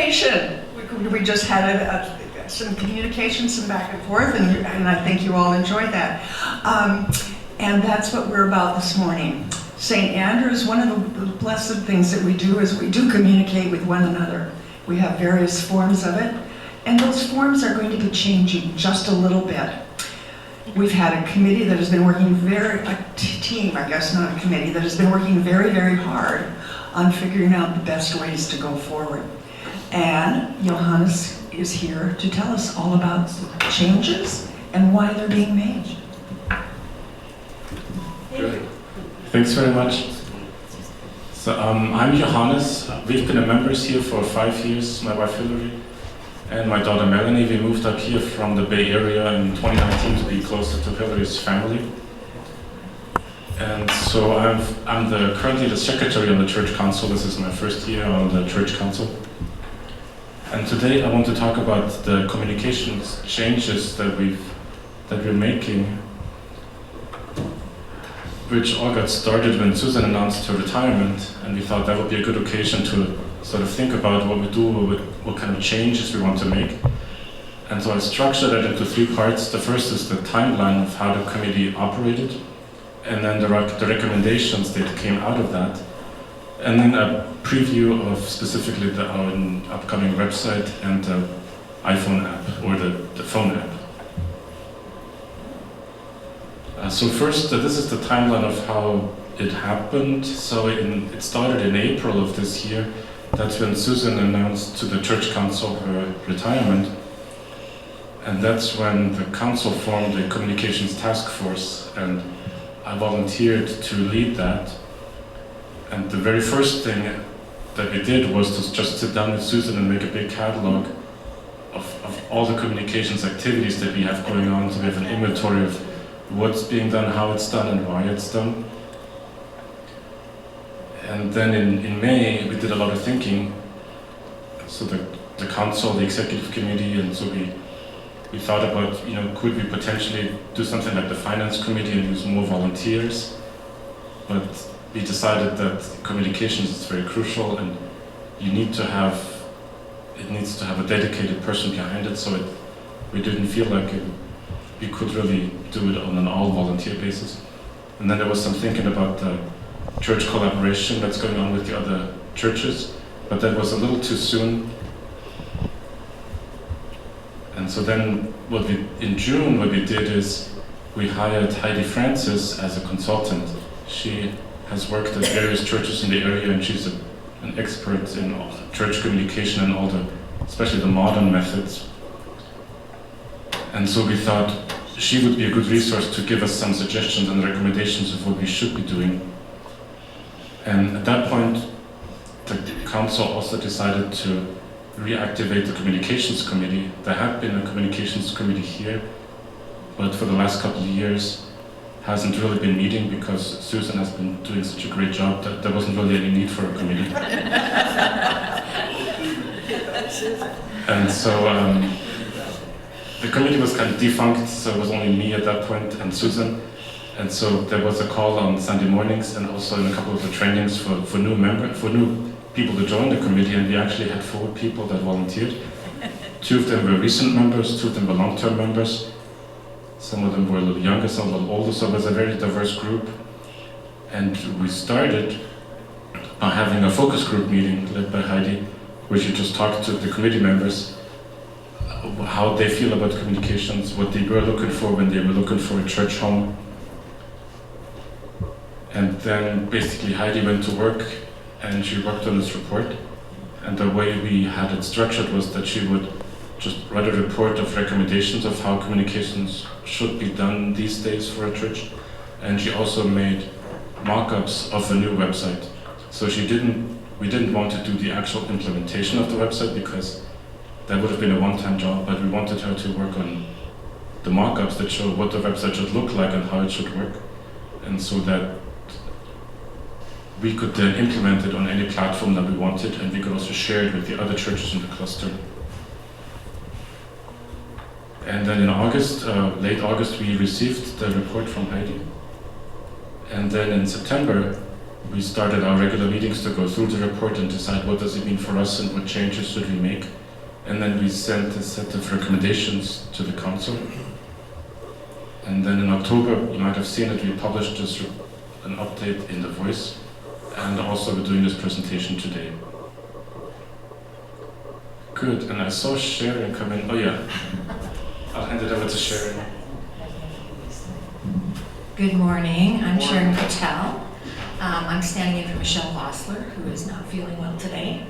communication. We just had some communication, some back and forth, and I think you all enjoyed that. And that's what we're about this morning. St. Andrew's, one of the blessed things that we do is we do communicate with one another. We have various forms of it, and those forms are going to be changing just a little bit. We've had a committee that has been working a team, I guess, not a committee, that has been working very, very hard on figuring out the best ways to go forward. And Johannes is here to tell us all about changes and why they're being made. Great. Thanks very much. So I'm Johannes. We've been members here for 5 years, my wife Hillary and my daughter Melanie. We moved up here from the Bay Area in 2019 to be closer to Hillary's family. And so I'm currently the secretary on the church council. This is my first year on the church council. And today I want to talk about the communications changes that we're making, which all got started when Susan announced her retirement, and we thought that would be a good occasion to sort of think about what we do, what kind of changes we want to make. And so I structured it into 3 parts. The first is the timeline of how the committee operated, and then the recommendations that came out of that, and then a preview of specifically our upcoming website and the iPhone app, or the phone app. So first, this is the timeline of how it happened. So it started in April of this year. That's when Susan announced to the church council her retirement. And that's when the council formed a communications task force, and I volunteered to lead that. And the very first thing that we did was to just sit down with Susan and make a big catalog of all the communications activities that we have going on. So we have an inventory of what's being done, how it's done, and why it's done. And then in May, we did a lot of thinking. So the council, the executive committee, and so we thought about, could we potentially do something like the finance committee and use more volunteers? But we decided that communications is very crucial, and it needs to have a dedicated person behind it. So we didn't feel like we could really do it on an all-volunteer basis. And then there was some thinking about the church collaboration that's going on with the other churches, but that was a little too soon. And so then in June, what we did is we hired Heidi Francis as a consultant. She has worked at various churches in the area, and she's an expert in church communication and especially the modern methods. And so we thought she would be a good resource to give us some suggestions and recommendations of what we should be doing. And at that point, the council also decided to reactivate the communications committee. There had been a communications committee here, but for the last couple of years hasn't really been meeting because Susan has been doing such a great job that there wasn't really any need for a committee. And so the committee was kind of defunct, so it was only me at that point and Susan. And so there was a call on Sunday mornings and also in a couple of the trainings for new people to join the committee, and we actually had 4 people that volunteered. 2 of them were recent members, 2 of them were long-term members. Some of them were a little younger, some a little older, so it was a very diverse group. And we started by having a focus group meeting led by Heidi, where she just talked to the committee members how they feel about communications, what they were looking for when they were looking for a church home. And then basically Heidi went to work and she worked on this report. And the way we had it structured was that she would just write a report of recommendations of how communications should be done these days for a church. And she also made mock-ups of a new website. So we didn't want to do the actual implementation of the website because that would have been a one-time job, but we wanted her to work on the mock-ups that show what the website should look like and how it should work. And so that we could then implement it on any platform that we wanted, and we could also share it with the other churches in the cluster. And then in August, late August, we received the report from Heidi. And then in September, we started our regular meetings to go through the report and decide what does it mean for us and what changes should we make. And then we sent a set of recommendations to the council. And then in October, you might have seen it, we published just an update in The Voice. And also we're doing this presentation today. Good, and I saw Sharon come in. Oh yeah, I'll hand it over to Sharon. Good morning, I'm Sharon Gurtel. I'm standing in for Michelle Vossler, who is not feeling well today.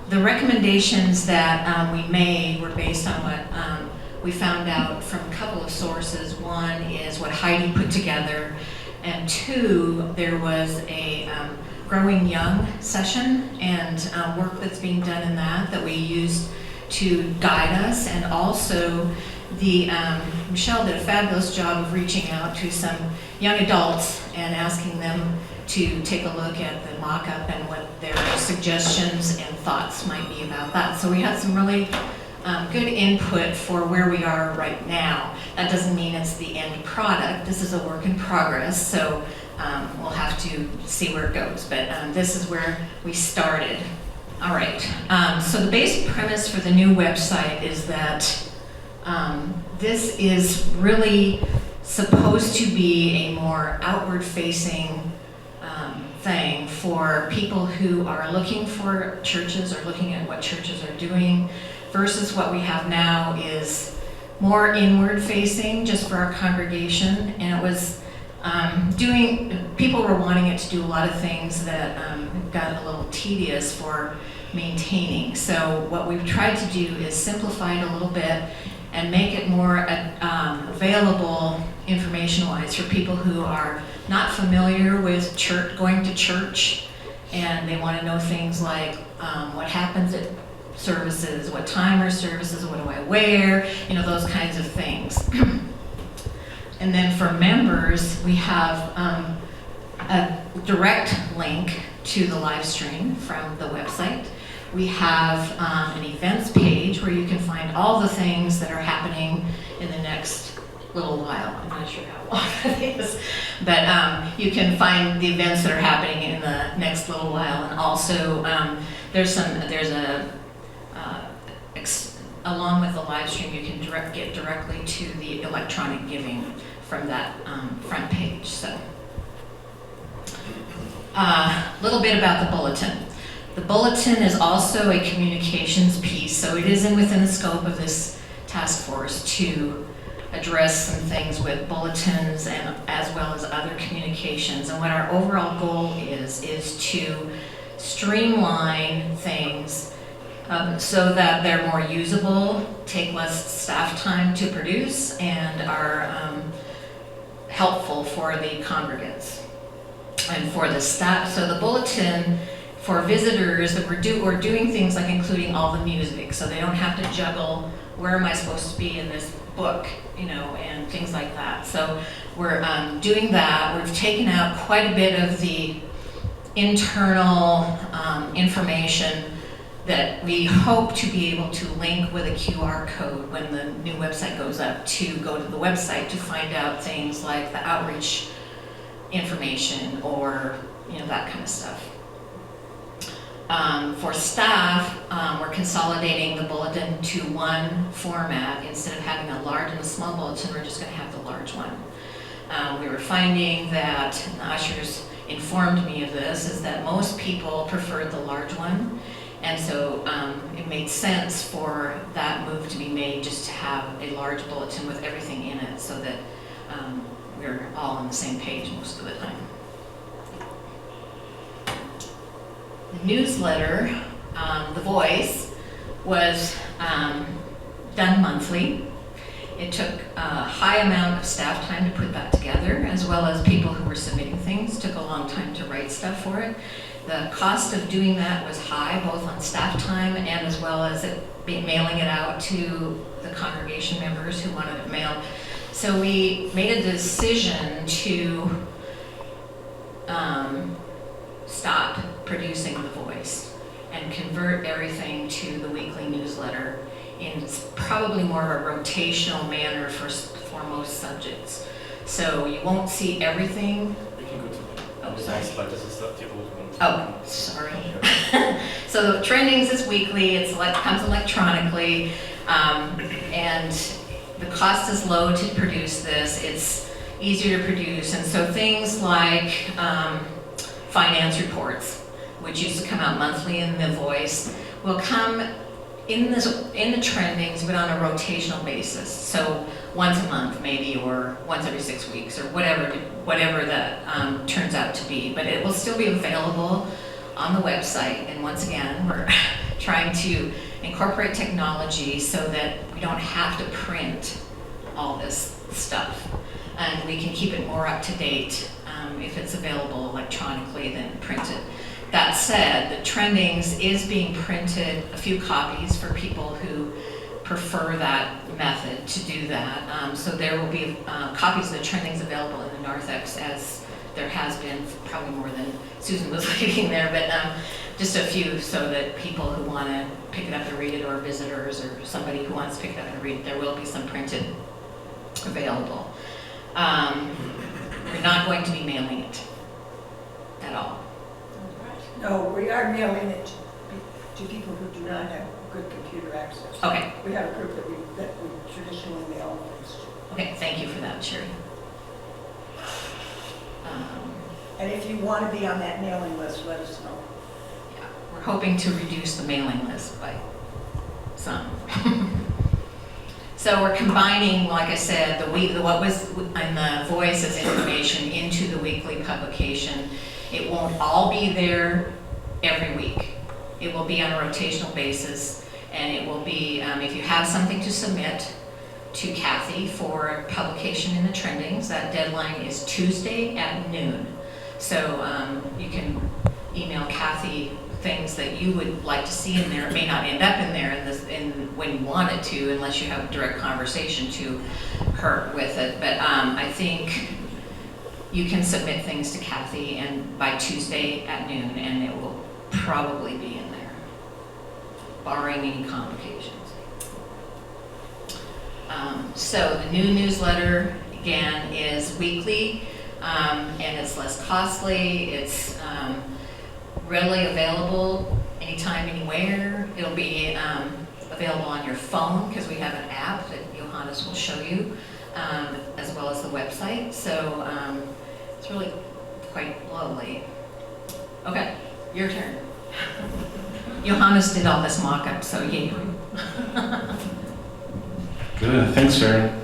The recommendations that we made were based on what we found out from a couple of sources. One is what Heidi put together, and two, there was a Growing Young session and work that's being done in that we used to guide us, and also Michelle did a fabulous job of reaching out to some young adults and asking them to take a look at the mock-up and what their suggestions and thoughts might be about that. So we had some really good input for where we are right now. That doesn't mean it's the end product. This is a work in progress, so we'll have to see where it goes. But this is where we started. All right, so the basic premise for the new website is that this is really supposed to be a more outward-facing thing for people who are looking for churches or looking at what churches are doing, versus what we have now is more inward-facing just for our congregation. And it was people were wanting it to do a lot of things that got a little tedious for maintaining. So what we've tried to do is simplify it a little bit and make it more available information-wise for people who are not familiar with church, going to church, and they want to know things like what happens at services, what time are services, what do I wear, those kinds of things. And then for members, we have a direct link to the live stream from the website. We have an events page where you can find all the things that are happening in the next little while. I'm not sure how long that is, but you can find the events that are happening in the next little while. And also along with the live stream, you can get directly to the electronic giving from that front page. So a little bit about the bulletin. The bulletin is also a communications piece, so it is within the scope of this task force to address some things with bulletins and as well as other communications. And what our overall goal is to streamline things so that they're more usable, take less staff time to produce, and are helpful for the congregants and for the staff. So the bulletin for visitors, that we're doing things like including all the music, so they don't have to juggle where am I supposed to be in this book, and things like that. So we're doing that. We've taken out quite a bit of the internal information that we hope to be able to link with a QR code when the new website goes up, to go to the website to find out things like the outreach information or that kind of stuff. For staff, we're consolidating the bulletin to one format. Instead of having a large and a small bulletin, we're just going to have the large one. We were finding that, and the ushers informed me of this, is that most people preferred the large one. And so it made sense for that move to be made, just to have a large bulletin with everything in it, so that we're all on the same page most of the time. The newsletter, The Voice, was done monthly. It took a high amount of staff time to put that together, as well as people who were submitting things. It took a long time to write stuff for it. The cost of doing that was high, both on staff time and as well as mailing it out to the congregation members who wanted it mailed. So we made a decision to stop producing The Voice and convert everything to the weekly newsletter in probably more of a rotational manner for most subjects. So you won't see everything. We can go to that. That'd be nice, but this is the people who want to. Oh, sorry. So the trendings is weekly, comes electronically, and the cost is low to produce this. It's easier to produce, and so things like finance reports, which used to come out monthly in the Voice, will come in the trendings, but on a rotational basis. So once a month maybe, or once every 6 weeks, or whatever that turns out to be. But it will still be available on the website. And once again, we're trying to incorporate technology so that we don't have to print all this stuff. And we can keep it more up to date if it's available electronically than printed. That said, the trendings is being printed, a few copies for people who prefer that method to do that. So there will be copies of the trendings available in the narthex, as there has been, probably more than Susan was reading there, but just a few, so that people who want to pick it up and read it, or visitors, or somebody who wants to pick it up and read it, there will be some printed available. We're not going to be mailing it at all. No, we are mailing it to people who do not have good computer access. Okay. We have a group that we traditionally mail things to. Okay, thank you for that, Sherry. And if you want to be on that mailing list, let us know. Yeah, we're hoping to reduce the mailing list by some. So we're combining, like I said, what was in the Voice as information into the weekly publication. It won't all be there every week. It will be on a rotational basis, and it will be, if you have something to submit to Kathy for publication in the trendings, that deadline is Tuesday at noon. So you can email Kathy things that you would like to see in there. It may not end up in there when you want it to, unless you have a direct conversation to her with it. But I think you can submit things to Kathy, and by Tuesday at noon, and it will probably be in there, barring any complications. So the new newsletter, again, is weekly, and it's less costly. It's readily available anytime, anywhere. It'll be available on your phone, because we have an app that Johannes will show you, as well as the website. So it's really quite lovely. Okay, your turn. Johannes did all this mock-up, so yay. Good, thanks, Sharon.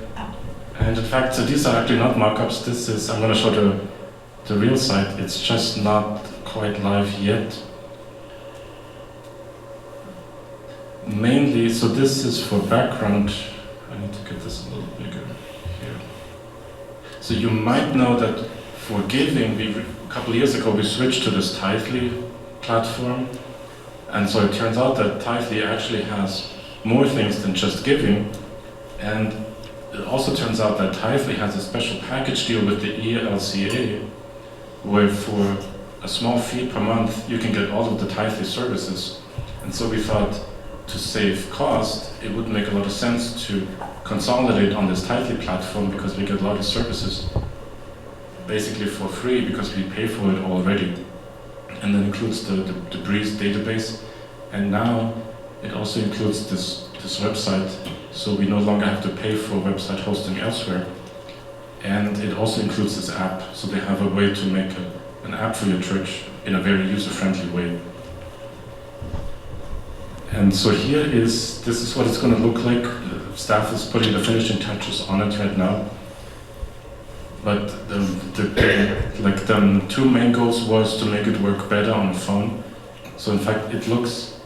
And in fact, so these are actually not mock-ups. This is, I'm going to show the real site. It's just not quite live yet. Mainly, so this is for background. I need to get this a little bigger here. So you might know that for giving, a couple of years ago, we switched to this Tithely platform. And so it turns out that Tithely actually has more things than just giving. And it also turns out that Tithely has a special package deal with the ELCA, where for a small fee per month, you can get all of the Tithely services. And so we thought, to save cost, it would make a lot of sense to consolidate on this Tithely platform, because we get a lot of services basically for free, because we pay for it already. And that includes the Breeze database. And now it also includes this website, so we no longer have to pay for website hosting elsewhere. And it also includes this app, so they have a way to make an app for your church in a very user-friendly way. And so this is what it's going to look like. The staff is putting the finishing touches on it right now. But the two main goals was to make it work better on the phone. So in fact, it looks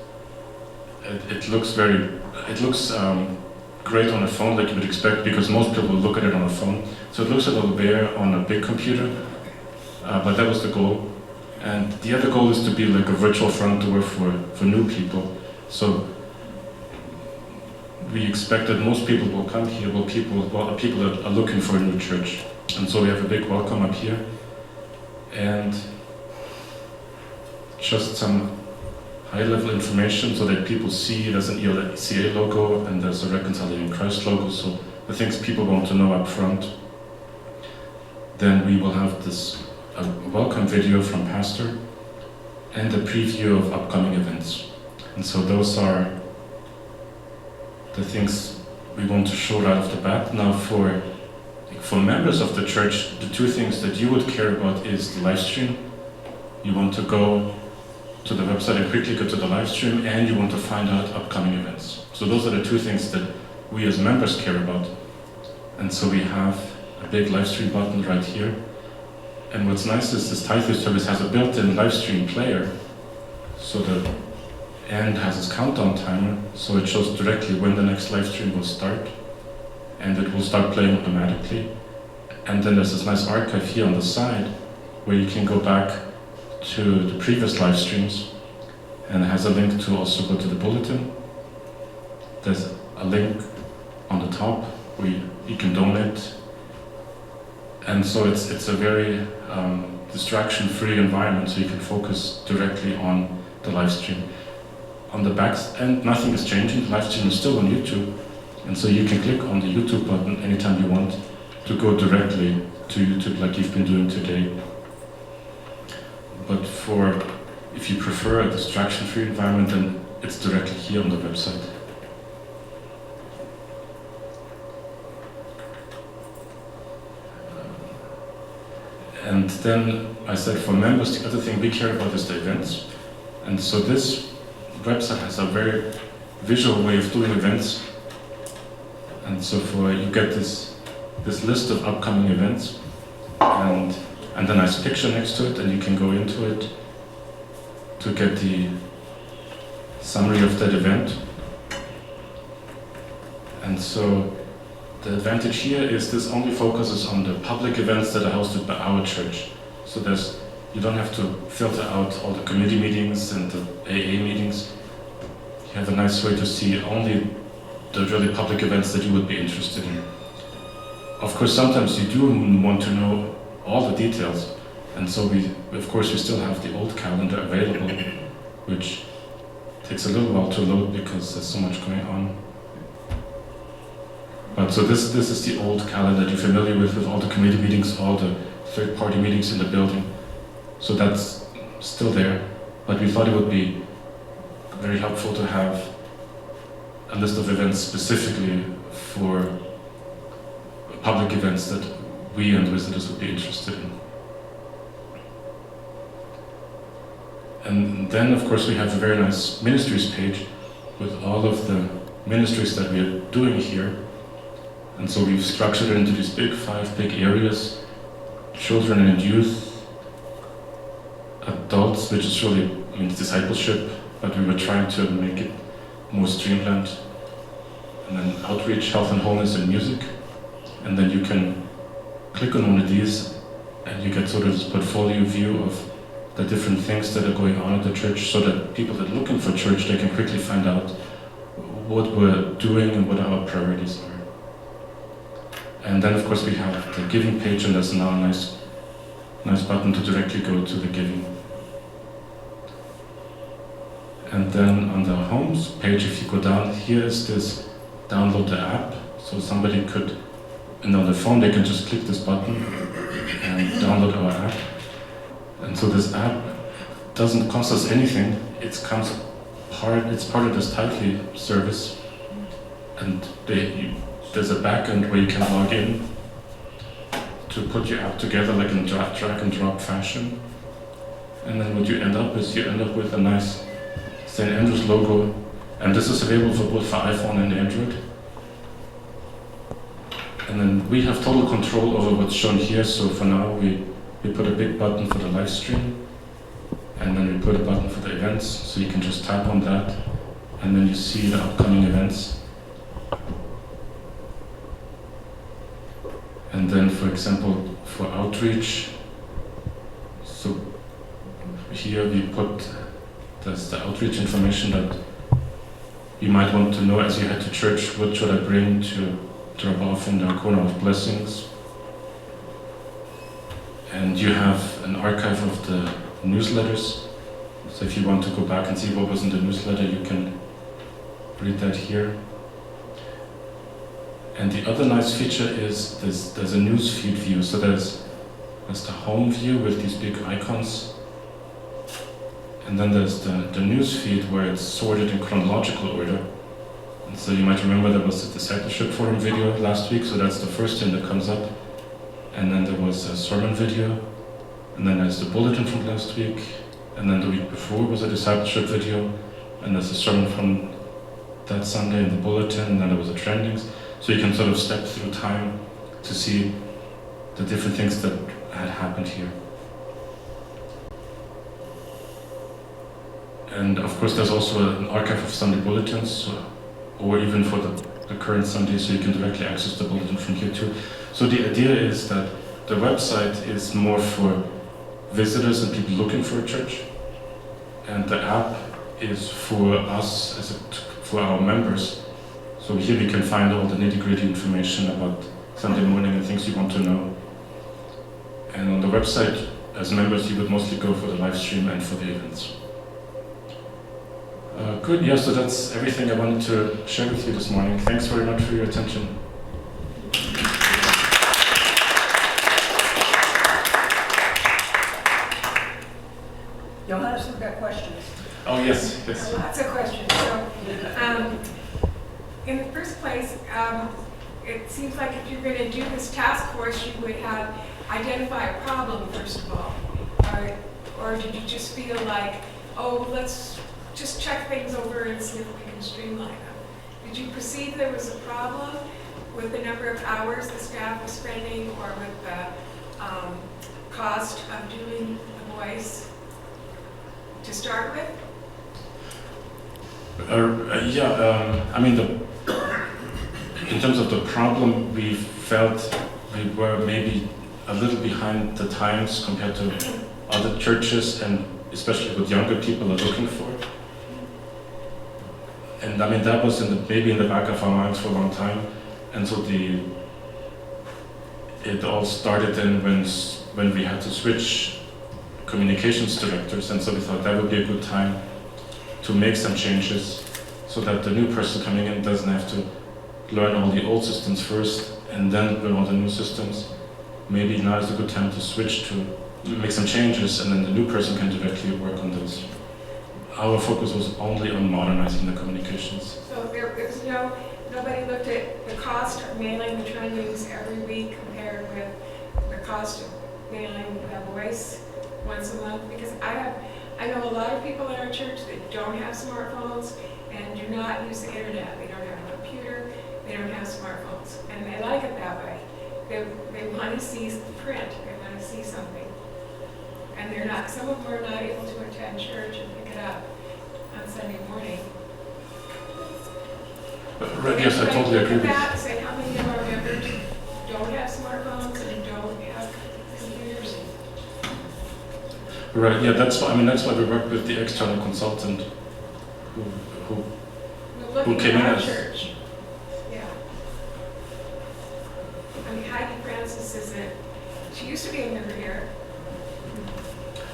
great on a phone, like you would expect, because most people look at it on a phone. So it looks a little bare on a big computer, but that was the goal. And the other goal is to be like a virtual front door for new people. So we expect that most people will come here, people that are looking for a new church. And so we have a big welcome up here. And just some high-level information so that people see there's an ELCA logo and there's a Reconciling Christ logo, so the things people want to know up front. Then we will have this a welcome video from pastor, and a preview of upcoming events. And so those are the things we want to show right off the bat. Now for members of the church, the two things that you would care about is the live stream. You want to go to the website and quickly go to the live stream, and you want to find out upcoming events. So those are the two things that we as members care about. And so we have a big live stream button right here. And what's nice is this tithe service has a built-in live stream player. So the end has its countdown timer, so it shows directly when the next live stream will start. And it will start playing automatically. And then there's this nice archive here on the side where you can go back to the previous live streams, and it has a link to also go to the bulletin. There's a link on the top where you can donate. And so it's a very distraction-free environment, so you can focus directly on the live stream. On the back end, nothing is changing. The live stream is still on YouTube, and so you can click on the YouTube button anytime you want to go directly to YouTube like you've been doing today. But if you prefer a distraction-free environment, then it's directly here on the website. And then I said for members, the other thing we care about is the events. And so this website has a very visual way of doing events. And so you get this list of upcoming events and a nice picture next to it, and you can go into it to get the summary of that event. And so the advantage here is this only focuses on the public events that are hosted by our church. So you don't have to filter out all the committee meetings and the AA meetings. You have a nice way to see only the really public events that you would be interested in. Of course, sometimes you do want to know all the details, and so we still have the old calendar available, which takes a little while to load because there's so much going on. But so this is the old calendar that you're familiar with all the committee meetings, all the third-party meetings in the building. So that's still there, but we thought it would be very helpful to have a list of events specifically for public events that we and visitors would be interested in. And then, of course, we have a very nice ministries page with all of the ministries that we are doing here. And so we've structured it into these five big areas: children and youth, adults, which is really discipleship, but we were trying to make it more streamlined, and then outreach, health and wholeness, and music. And then you can click on one of these and you get sort of this portfolio view of the different things that are going on at the church, so that people that are looking for church, they can quickly find out what we're doing and what our priorities are. And then of course we have the giving page, and there's now a nice button to directly go to the giving. And then on the homes page, if you go down, here is this download the app. So somebody could, and on the phone they can just click this button and download our app. And so this app doesn't cost us anything. It's part of this tightly service, and there's a backend where you can log in to put your app together like in drag and drop fashion. And then what you end up with a nice St. Andrew's logo, and this is available for both for iPhone and Android. And then we have total control over what's shown here. So for now we put a big button for the live stream, and then we put a button for the events, so you can just tap on that and then you see the upcoming events. And then, for example, for outreach, so here we put the outreach information that you might want to know as you head to church. What should I bring to drop off in the corner of blessings? And you have an archive of the newsletters. So if you want to go back and see what was in the newsletter, you can read that here. And the other nice feature is there's a newsfeed view. So there's There's the home view with these big icons. And then there's the news feed where it's sorted in chronological order. And so you might remember there was a DiscipleshipForum video last week, so that's the first thing that comes up. And then there was a sermon video. And then there's the bulletin from last week. And then the week before was a discipleship video. And there's a sermon from that Sunday in the bulletin. And then there was a trendings. So you can sort of step through time to see the different things that had happened here. And of course there's also an archive of Sunday bulletins, or even for the current Sunday, so you can directly access the bulletin from here too. So the idea is that the website is more for visitors and people looking for a church, and the app is for us, for our members. So here we can find all the nitty-gritty information about Sunday morning and things you want to know. And on the website, as members, you would mostly go for the live stream and for the events. Good, yeah, so that's everything I wanted to share with you this morning. Thanks very much for your attention. Johannes, we've got questions. Oh, yes, yes. Lots of questions. So, in the first place, it seems like if you're going to do this task force, you would have identify a problem first of all, or did you just feel like, oh, let's just check things over and see if we can streamline them? Did you perceive there was a problem with the number of hours the staff was spending, or with the cost of doing the voice to start with? I mean, in terms of the problem, we felt we were maybe a little behind the times compared to other churches, and especially what younger people are looking for. And I mean, that was maybe in the back of our minds for a long time. And so it all started then when we had to switch communications directors, and so we thought that would be a good time to make some changes so that the new person coming in doesn't have to learn all the old systems first and then learn all the new systems. Maybe now is a good time to switch to make some changes, and then the new person can directly work on those. Our focus was only on modernizing the communications. So there was nobody looked at the cost of mailing the trainings every week compared with the cost of mailing the voice once a month? Because I know a lot of people in our church that don't have smartphones and do not use the internet. They don't have a computer, they don't have smartphones, and they like it that way. They want to see the print, they want to see something. And some of them are not able to attend church and pick it up on Sunday morning. Yes, I totally agree with that. Say how many of our members don't have smartphones and don't have computers. Right. Yeah, that's why we work with the external consultant who came in as church. Yeah. I mean, Heidi Francis isn't. She used to be a member here.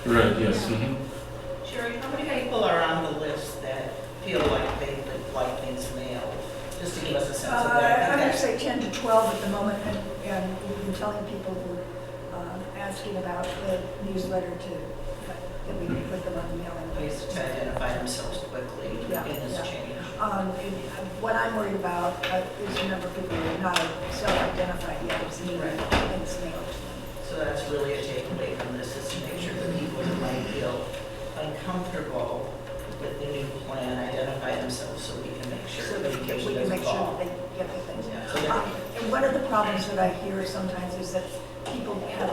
Right. Yes. Yeah. Mm-hmm. Sharon, how many people are on the list that feel like they would like things mailed? Just to give us a sense of that. I'm going to say 10 to 12 at the moment, and we've been telling people who are asking about the newsletter that we can put them on the mailing Ways list. to identify themselves quickly in this change. What I'm worried about is the number of people who are not self-identified yet as needed and it's mailed to them. So that's really a takeaway from this, is to make sure that people who might feel uncomfortable with the new plan identify themselves, so we can make sure So that that we communication can doesn't make sure fall. that they get the things. Yeah, so that- And one of the problems that I hear sometimes is that people have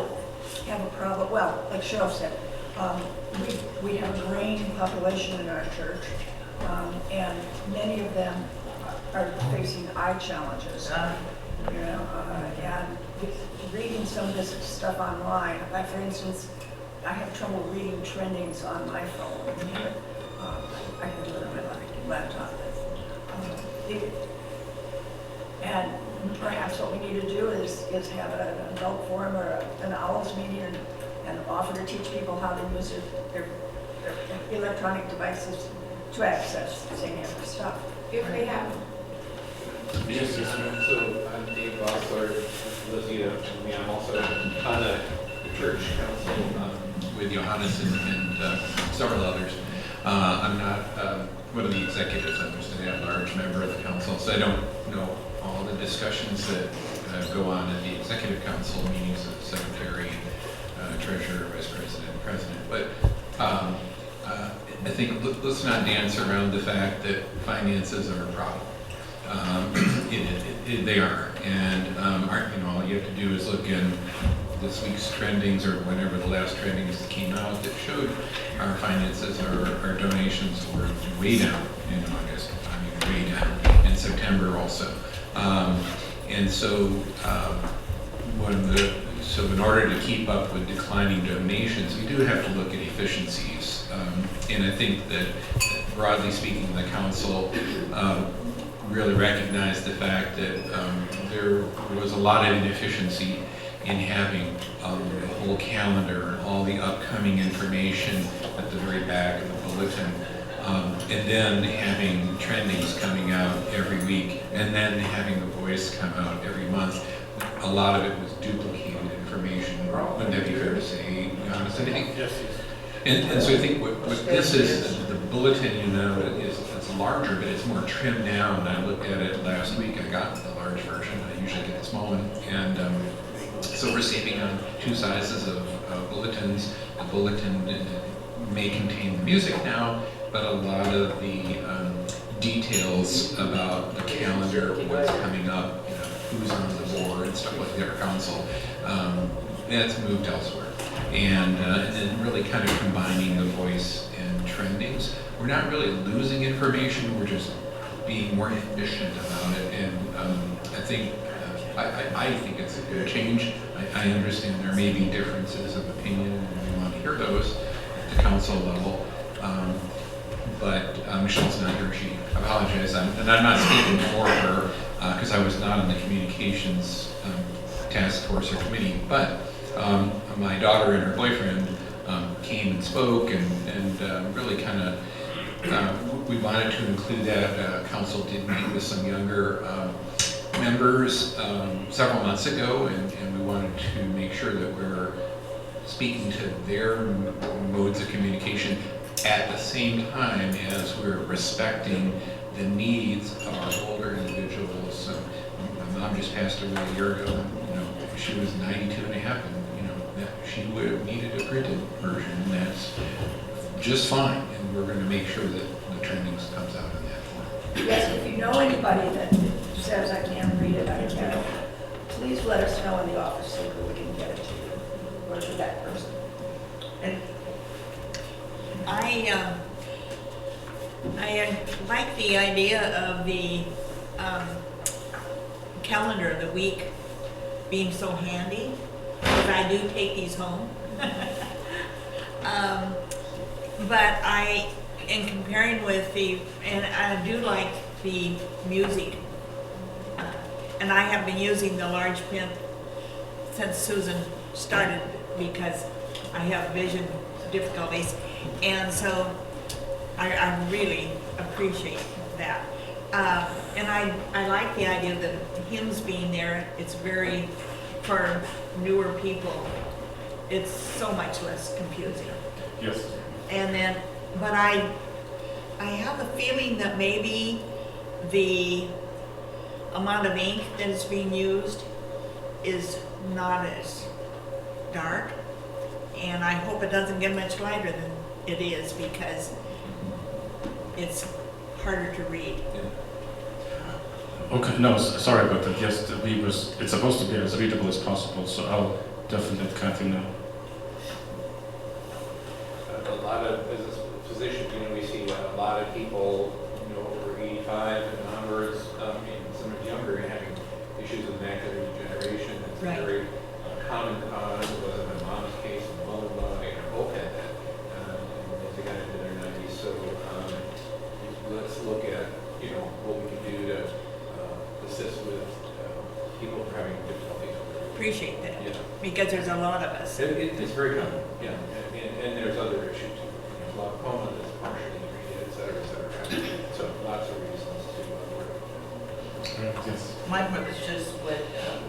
a problem, well, like Cheryl said, we have a graying population in our church, and many of them are facing eye challenges. And reading some of this stuff online, for instance, I have trouble reading trendings on my phone. I can do it on my laptop. And perhaps what we need to do is have an adult forum or an OWLS meeting and offer to teach people how to use their electronic devices to access the same kind of stuff. If they have them. Yes. So I'm Dave Bossler, listening to me. I'm also on the church council with Johannes and several others. I'm not one of the executives. I'm just an at-large member of the council, so I don't know all the discussions that go on at the executive council meetings of secretary, treasurer, vice president, president. But I think let's not dance around the fact that finances are a problem. They are, and all you have to do is look in this week's trendings or whenever the last trendings came out that showed our finances, our donations were way down in August. I mean, way down in September also. And so, so in order to keep up with declining donations, we do have to look at efficiencies. And I think that, broadly speaking, the council really recognized the fact that there was a lot of inefficiency in having the whole calendar and all the upcoming information at the very back of the bulletin, and then having trendings coming out every week, and then having the voice come out every month. A lot of it was duplicated information. Wouldn't that be fair to say, Johannes? Anything? Yes. And so I think what this is, the bulletin, is it's larger, but it's more trimmed down. I looked at it last week. I got the large version. I usually get the small one. And so we're saving on 2 sizes of bulletins. The bulletin may contain the music now, but a lot of the details about the calendar, what's coming up, who's on the board, and stuff like that, council, that's moved elsewhere. And then really kind of combining the voice and trendings. We're not really losing information, we're just being more efficient about it. And I think it's a good change. I understand there may be differences of opinion, and we want to hear those at the council level. But Michelle's not here, she apologized. And I'm not speaking for her, because I was not on the communications task force or committee, but my daughter and her boyfriend came and spoke, and really kind of, we wanted to include that. Council did meet with some younger members several months ago, and we wanted to make sure that we're speaking to their modes of communication at the same time as we're respecting the needs of our older individuals. My mom just passed away a year ago, and she was 92 and a half, and that she would have needed a printed version, and that's just fine. And we're going to make sure that the trainings comes out in that form. Yes, if you know anybody that says I can't read it, I can't, please let us know in the office so that we can get it to you, or to that person. And I like the idea of the calendar of the week being so handy, because I do take these home. But in comparing with and I do like the music, and I have been using the large print since Susan started, because I have vision difficulties, and so I really appreciate that. And I like the idea of the hymns being there. It's very, for newer people, it's so much less confusing. Yes. And then, but I have a feeling that maybe the amount of ink that is being used is not as dark, and I hope it doesn't get much lighter than it is, because it's harder to read. Okay, no, sorry about that. Yes, it's supposed to be as readable as possible, so I'll definitely let Kathy know. A lot of, as a physician, we see a lot of people, over 85 and onwards, and some are younger, and having issues with macular degeneration. It's Right. a very common cause. My mom's case, my mother-in-law, both had that as they got into their 90s. So let's look at, what we can do to assist with people who are having difficulties. Appreciate that, Yeah. because there's a lot of us. It's very common, yeah. And there's other issues too. Glaucoma that's partially treated, et cetera, et cetera. So lots of reasons to work. Yes. My point was just what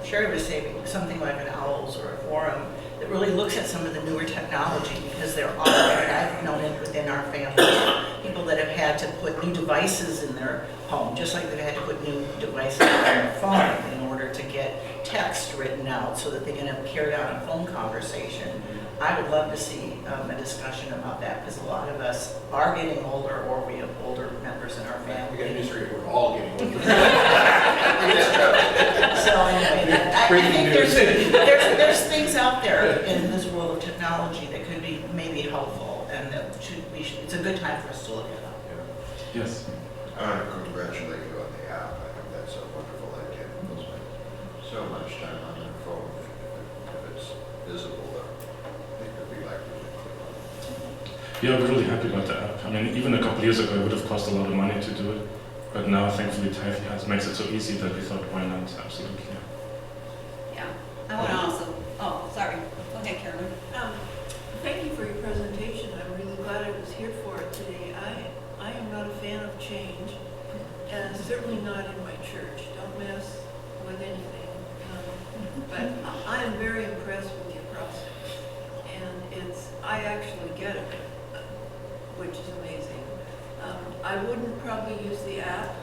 Sharon was saying, something like an OWLS or a forum, that really looks at some of the newer technology, because there are, and I've known it within our family, people that have had to put new devices in their home, just like they've had to put new devices on their phone in order to get text written out so that they can carry out a phone conversation. I would love to see a discussion about that, because a lot of us are getting older, or we have older members in our We got family. news for you, we're all getting older. So anyway, I think there's things out there in this world of technology that could be maybe helpful, and that it's a good time for us to look at them. Yes. I want to congratulate you on the app. I think that's a wonderful idea. People spend so much time on their phone. If it's visible, they could be likely to click on it. Yeah, we're really happy about the app. I mean, even a couple years ago, it would have cost a lot of money to do it. But now, thankfully, Tithe makes it so easy that we thought, why not? Absolutely. Yeah, I want to also, oh, sorry. Go ahead, Carolyn. Thank you for your presentation. I'm really glad I was here for it today. I am not a fan of change, and certainly not in my church. Don't mess with anything. But I am very impressed with your process, and I actually get it, which is amazing. I wouldn't probably use the app,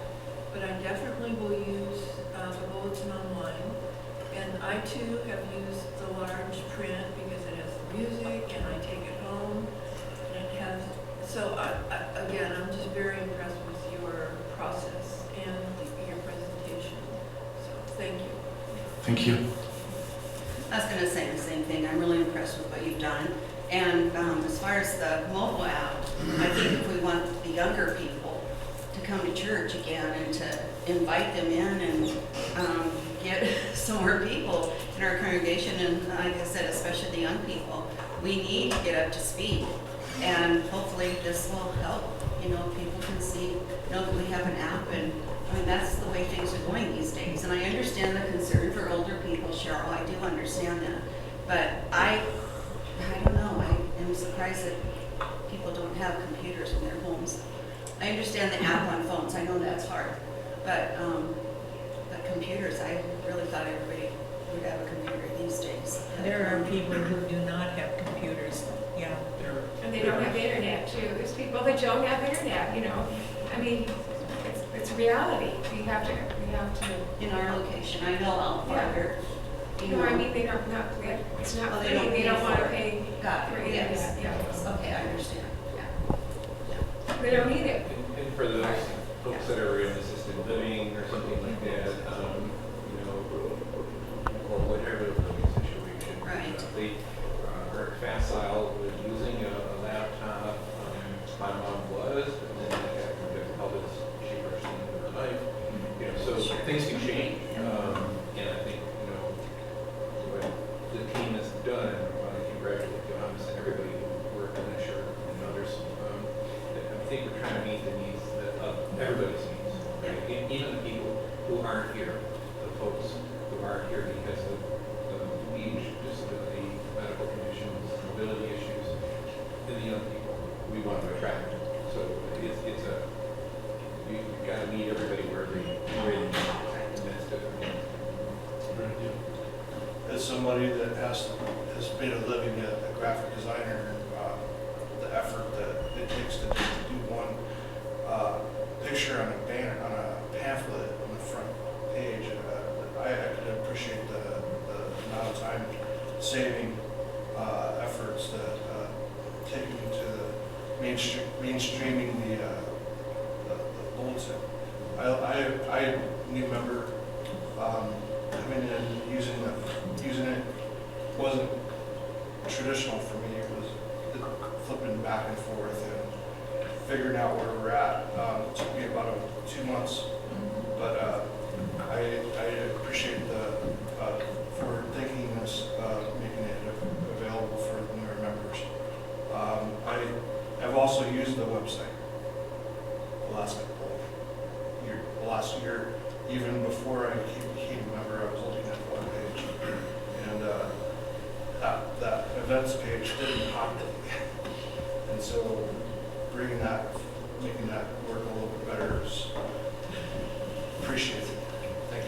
but I definitely will use the bulletin online. And I too have used the large print because it has the music, and I take it home, and it has. So again, I'm just very impressed with your process and your presentation. So thank you. Thank you. I was going to say the same thing. I'm really impressed with what you've done. And as far as the mobile app, I think if we want the younger people to come to church again and to invite them in and get some more people in our congregation, and like I said, especially the young people, we need to get up to speed. And hopefully this will help. You know, people can know that we have an app, and I mean, that's the way things are going these days. And I understand the concern for older people, Cheryl. I do understand that. But I don't know. I am surprised that people don't have computers in their homes. I understand the app on phones. I know that's hard. But computers, I really thought everybody would have a computer these days. There are people who do not have computers, yeah. And they don't have internet too. There's people that don't have internet, you know. I mean, it's reality. We have to. In our location, I know out farther. You know, I mean, they don't, it's not free. They don't want to pay for internet. Yes. Yeah. Okay, I understand. They don't need it. And for those folks that are in assisted living or something like that, you know, or whatever the living situation, Right. They are facile with using a laptop. My mom was, but then I got some difficulties. She first thing in her life. You know, so things can change. And I think, you know, what the team has done, I want to congratulate Johannes and everybody who worked on that shirt and others. I think we're trying to meet the needs of everybody's needs, right? Even the people who aren't here, the folks who aren't here because of age, disability, medical conditions, mobility issues, and the young people we want to attract. So we've got to meet everybody where they are, and that's different. As somebody that has made a living as a graphic designer, the effort that it takes to do one picture on a banner, on a pamphlet on the front page, I could appreciate the amount of time saving efforts that taken to the mainstreaming the bulletin. I new member coming in and using it wasn't traditional for me. It was flipping back and forth and figuring out where we're at. It took me about 2 months, but I appreciate for thinking this, making it available for newer members. I have also used the website the last year, even before I became a member. I was looking at the webpage, and that events page didn't populate, and so making that work a little bit better is appreciated. Thank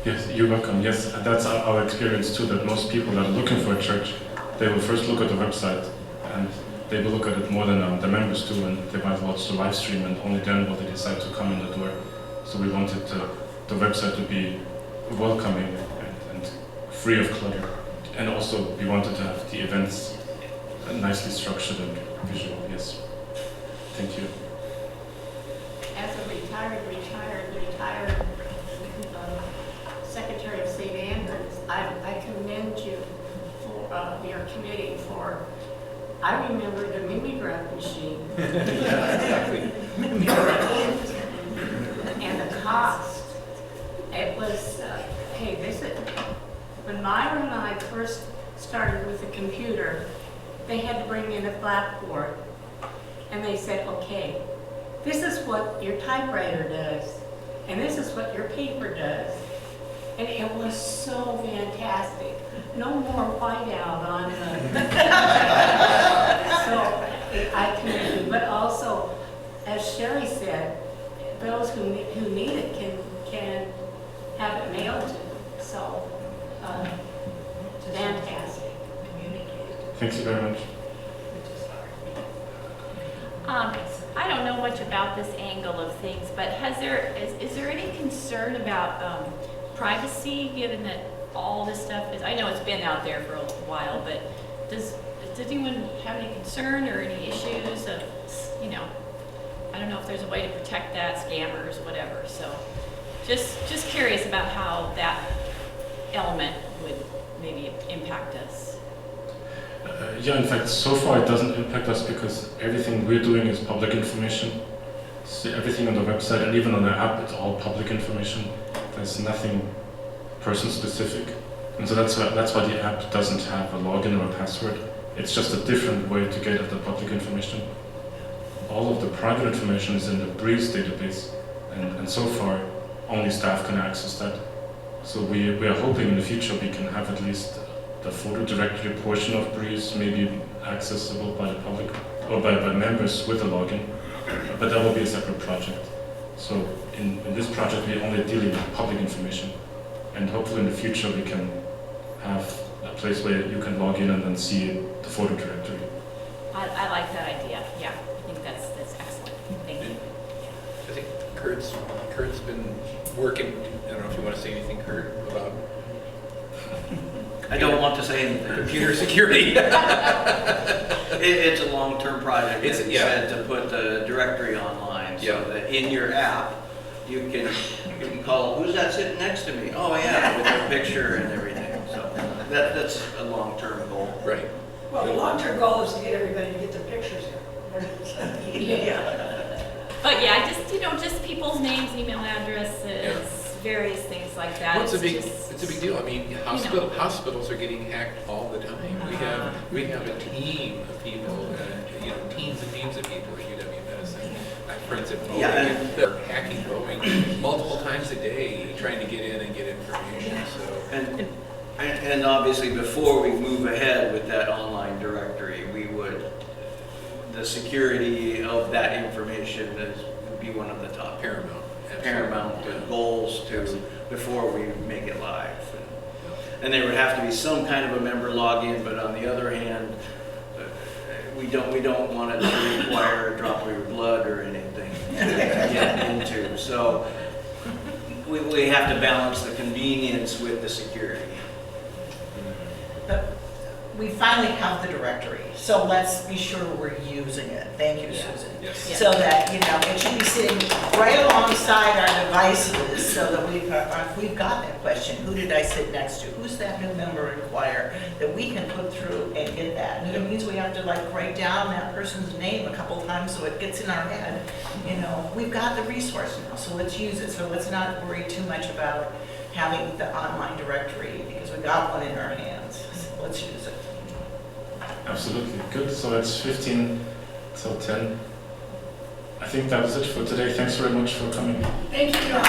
you. Yes, you're welcome. Yes, that's our experience too, that most people that are looking for a church, they will first look at the website, and they will look at it more than the members do, and they might watch the live stream, and only then will they decide to come in the door. So we wanted the website to be welcoming and free of clutter. And also we wanted to have the events nicely structured and visual. Yes. Thank you. As a retired Secretary of St. Andrews, I commend you for your committee for, I remember the mimeograph machine. Exactly. And the cost. It was, hey, when Myra and I first started with the computer, they had to bring in a blackboard. And they said, okay, this is what your typewriter does, and this is what your paper does. And it was so fantastic. No more whiteout on the... So I commend you. But also, as Sherry said, those who need it can have it mailed to them. So, fantastic. Thank you very much. I don't know much about this angle of things, but is there any concern about privacy, given that all this stuff is, I know it's been out there for a while, but does anyone have any concern or any issues of, I don't know if there's a way to protect that, scammers, whatever, so just curious about how that element would maybe impact us. Yeah, in fact, so far it doesn't impact us because everything we're doing is public information. So everything on the website and even on the app, it's all public information. There's nothing person-specific. And so that's why the app doesn't have a login or a password. It's just a different way to get at the public information. All of the private information is in the Breeze database, and so far only staff can access that. So we are hoping in the future we can have at least the photo directory portion of Breeze maybe accessible by the public or by members with a login, but that will be a separate project. So in this project we're only dealing with public information, and hopefully in the future we can have a place where you can log in and then see the photo directory. I like that idea, yeah, I think that's excellent, thank you. I think Kurt's been working, I don't know if you want to say anything, Kurt, about I don't want to say anything. computer security. It's a long-term project. It's, It's said to put the directory online so that in your app you can call, who's that sitting next to me? Oh yeah, with their picture and everything. So that's a long-term goal. Right. Well, the long-term goal is to get everybody to get their pictures in. Yeah. But yeah, just people's names, email addresses, various things like that. Well, it's a big deal. I mean, hospitals are getting hacked all the time. We have a team of people, teams and teams of people at UW Medicine. I have friends at Boeing that are hacking Boeing multiple times a day, trying to get in and get information. So. And obviously, before we move ahead with that online directory, the security of that information would be one of the top paramount goals before we make it live. And there would have to be some kind of a member login, but on the other hand, we don't want it to require a drop of your blood or anything to get into. So we have to balance the convenience with the security. But we finally have the directory, so let's be sure we're using it. Thank you, Susan. Yes. So that, it should be sitting right alongside our devices so that if we've got that question, who did I sit next to? Who's that new member in choir? That we can put through and get that. And it means we have to write down that person's name a couple times so it gets in our head. We've got the resource now, so let's use it. So let's not worry too much about having the online directory because we got one in our hands. So let's use it. Absolutely. Good. So it's 15 till 10. I think that was it for today. Thanks very much for coming. Thank you.